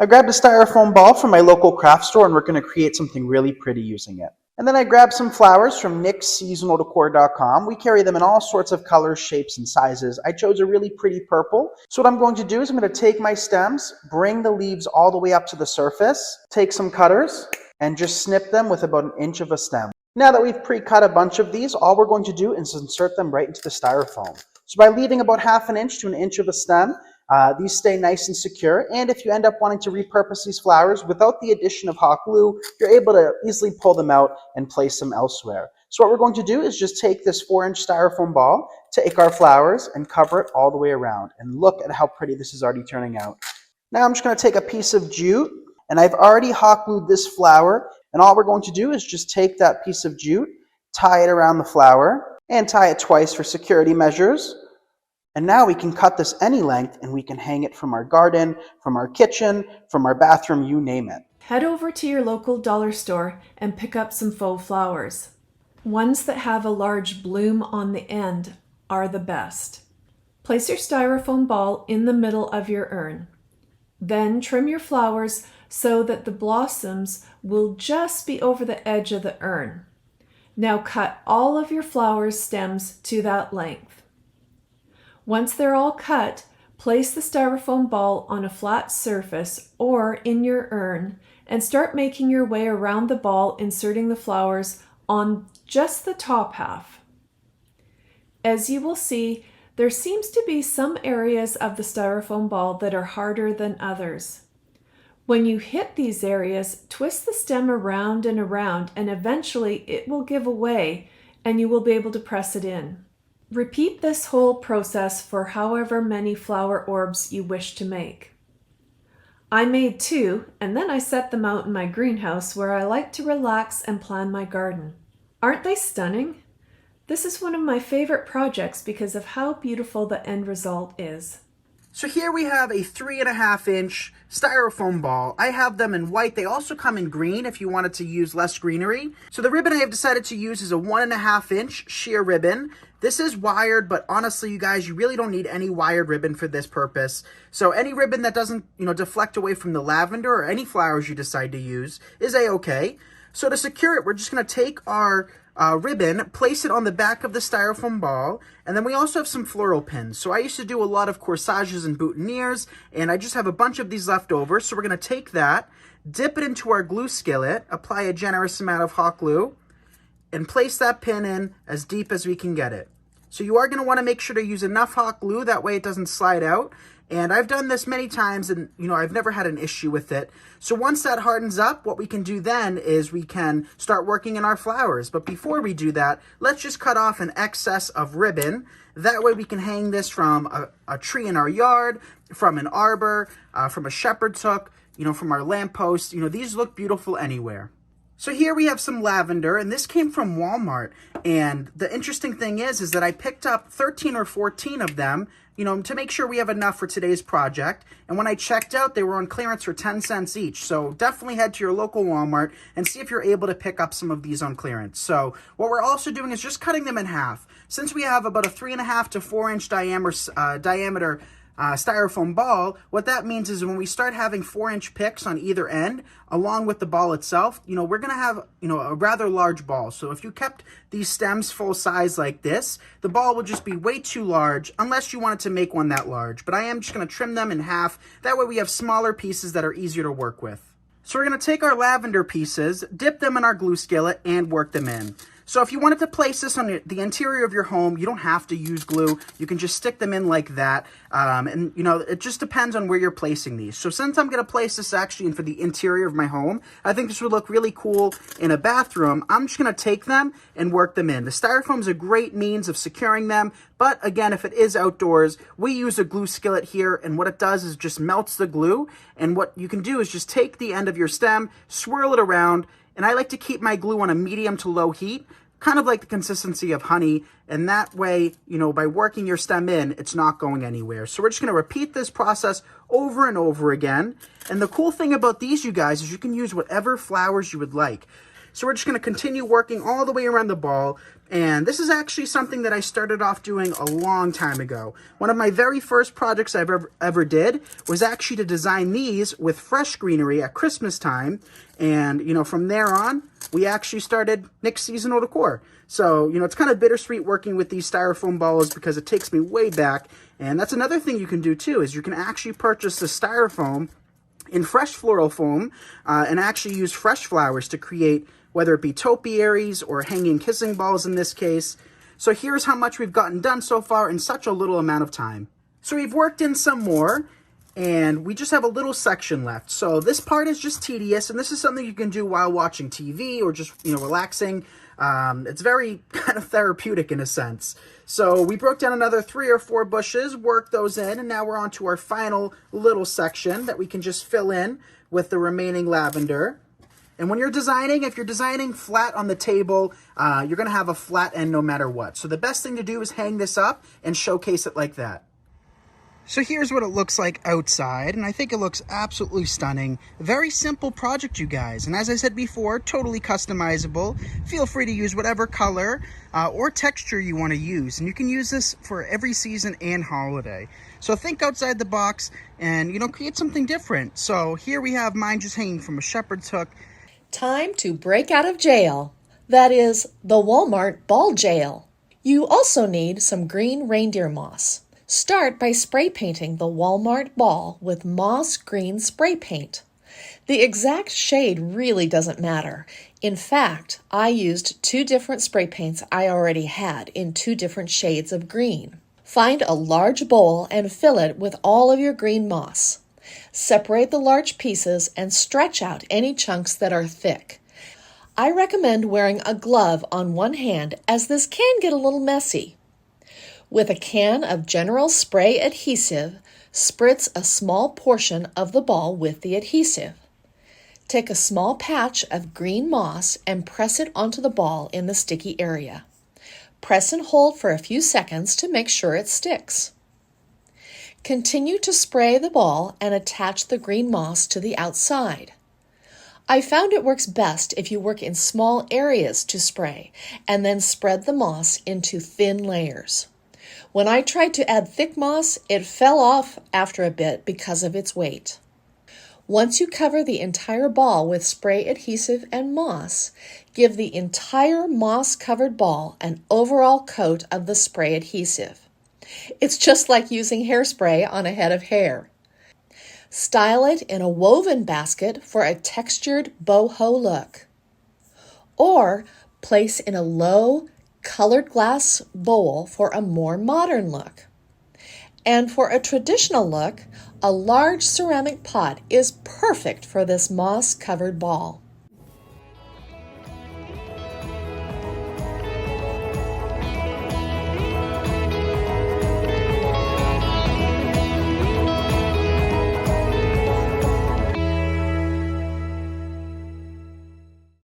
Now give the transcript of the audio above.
I grabbed a styrofoam ball from my local craft store and we're going to create something really pretty using it. And then I grabbed some flowers from nicksseasonaldecor.com. We carry them in all sorts of colors, shapes, and sizes. I chose a really pretty purple. So what I'm going to do is I'm going to take my stems, bring the leaves all the way up to the surface, take some cutters, and just snip them with about 1 inch of a stem. Now that we've pre-cut a bunch of these, all we're going to do is insert them right into the styrofoam. So by leaving about 1/2 inch to 1 inch of a stem, these stay nice and secure, and if you end up wanting to repurpose these flowers without the addition of hot glue, you're able to easily pull them out and place them elsewhere. So what we're going to do is just take this 4-inch styrofoam ball, take our flowers, and cover it all the way around. And look at how pretty this is already turning out. Now I'm just going to take a piece of jute, and I've already hot glued this flower, and all we're going to do is just take that piece of jute, tie it around the flower, and tie it twice for security measures. And now we can cut this any length and we can hang it from our garden, from our kitchen, from our bathroom, you name it. Head over to your local dollar store and pick up some faux flowers. Ones that have a large bloom on the end are the best. Place your styrofoam ball in the middle of your urn. Then trim your flowers so that the blossoms will just be over the edge of the urn. Now cut all of your flowers' stems to that length. Once they're all cut, place the styrofoam ball on a flat surface or in your urn and start making your way around the ball, inserting the flowers on just the top half. As you will see, there seems to be some areas of the styrofoam ball that are harder than others. When you hit these areas, twist the stem around and around, and eventually it will give away and you will be able to press it in. Repeat this whole process for however many flower orbs you wish to make. I made 2, and then I set them out in my greenhouse where I like to relax and plan my garden. Aren't they stunning? This is one of my favorite projects because of how beautiful the end result is. So here we have a 3.5 inch styrofoam ball. I have them in white. They also come in green if you wanted to use less greenery. So the ribbon I have decided to use is a 1.5 inch sheer ribbon. This is wired, but honestly, you guys, you really don't need any wired ribbon for this purpose. So any ribbon that doesn't, deflect away from the lavender or any flowers you decide to use is a-okay. So to secure it, we're just going to take our ribbon, place it on the back of the styrofoam ball, and then we also have some floral pins. So I used to do a lot of corsages and boutonnieres, and I just have a bunch of these left over. So we're going to take that, dip it into our glue skillet, apply a generous amount of hot glue, and place that pin in as deep as we can get it. So you are going to want to make sure to use enough hot glue, that way it doesn't slide out. And I've done this many times and, I've never had an issue with it. So once that hardens up, what we can do then is we can start working in our flowers. But before we do that, let's just cut off an excess of ribbon. That way we can hang this from a tree in our yard, from an arbor, from a shepherd's hook, from our lamppost. These look beautiful anywhere. So here we have some lavender, and this came from Walmart. And the interesting thing is that I picked up 13 or 14 of them, to make sure we have enough for today's project. And when I checked out, they were on clearance for 10 cents each. So definitely head to your local Walmart and see if you're able to pick up some of these on clearance. So what we're also doing is just cutting them in half. Since we have about a 3.5 to 4 inch diameter styrofoam ball, what that means is when we start having 4-inch picks on either end, along with the ball itself, we're going to have, a rather large ball. So if you kept these stems full size like this, the ball would just be way too large, unless you wanted to make one that large. But I am just going to trim them in half. That way we have smaller pieces that are easier to work with. So we're going to take our lavender pieces, dip them in our glue skillet, and work them in. So if you wanted to place this on the interior of your home, you don't have to use glue. You can just stick them in like that. It just depends on where you're placing these. So since I'm going to place this actually in for the interior of my home, I think this would look really cool in a bathroom. I'm just going to take them and work them in. The styrofoam is a great means of securing them. But again, if it is outdoors, we use a glue skillet here. And what it does is just melts the glue. And what you can do is just take the end of your stem, swirl it around. And I like to keep my glue on a medium to low heat, kind of like the consistency of honey. And that way, by working your stem in, it's not going anywhere. So we're just going to repeat this process over and over again. And the cool thing about these, you guys, is you can use whatever flowers you would like. So we're just going to continue working all the way around the ball. And this is actually something that I started off doing a long time ago. One of my very first projects I've ever did was actually to design these with fresh greenery at Christmas time. And, from there on, we actually started Nick's seasonal decor. So, it's kind of bittersweet working with these styrofoam balls because it takes me way back. And that's another thing you can do too, is you can actually purchase the styrofoam in fresh floral foam and actually use fresh flowers to create, whether it be topiaries or hanging kissing balls in this case. So here's how much we've gotten done so far in such a little amount of time. So we've worked in some more, and we just have a little section left. So this part is just tedious, and this is something you can do while watching TV or just, relaxing. It's very kind of therapeutic in a sense. So we broke down another 3 or 4 bushes, worked those in, and now we're on to our final little section that we can just fill in with the remaining lavender. And when you're designing, if you're designing flat on the table, you're going to have a flat end no matter what. So the best thing to do is hang this up and showcase it like that. So here's what it looks like outside, and I think it looks absolutely stunning. Very simple project, you guys. And as I said before, totally customizable. Feel free to use whatever color or texture you want to use. And you can use this for every season and holiday. So think outside the box and, create something different. So here we have mine just hanging from a shepherd's hook. Time to break out of jail. That is, the Walmart ball jail. You also need some green reindeer moss. Start by spray painting the Walmart ball with moss green spray paint. The exact shade really doesn't matter. In fact, I used 2 different spray paints I already had in 2 different shades of green. Find a large bowl and fill it with all of your green moss. Separate the large pieces and stretch out any chunks that are thick. I recommend wearing a glove on one hand as this can get a little messy. With a can of General Spray adhesive, spritz a small portion of the ball with the adhesive. Take a small patch of green moss and press it onto the ball in the sticky area. Press and hold for a few seconds to make sure it sticks. Continue to spray the ball and attach the green moss to the outside. I found it works best if you work in small areas to spray and then spread the moss into thin layers. When I tried to add thick moss, it fell off after a bit because of its weight. Once you cover the entire ball with spray adhesive and moss, give the entire moss-covered ball an overall coat of the spray adhesive. It's just like using hairspray on a head of hair. Style it in a woven basket for a textured boho look. Or place in a low, colored glass bowl for a more modern look. And for a traditional look, a large ceramic pot is perfect for this moss-covered ball.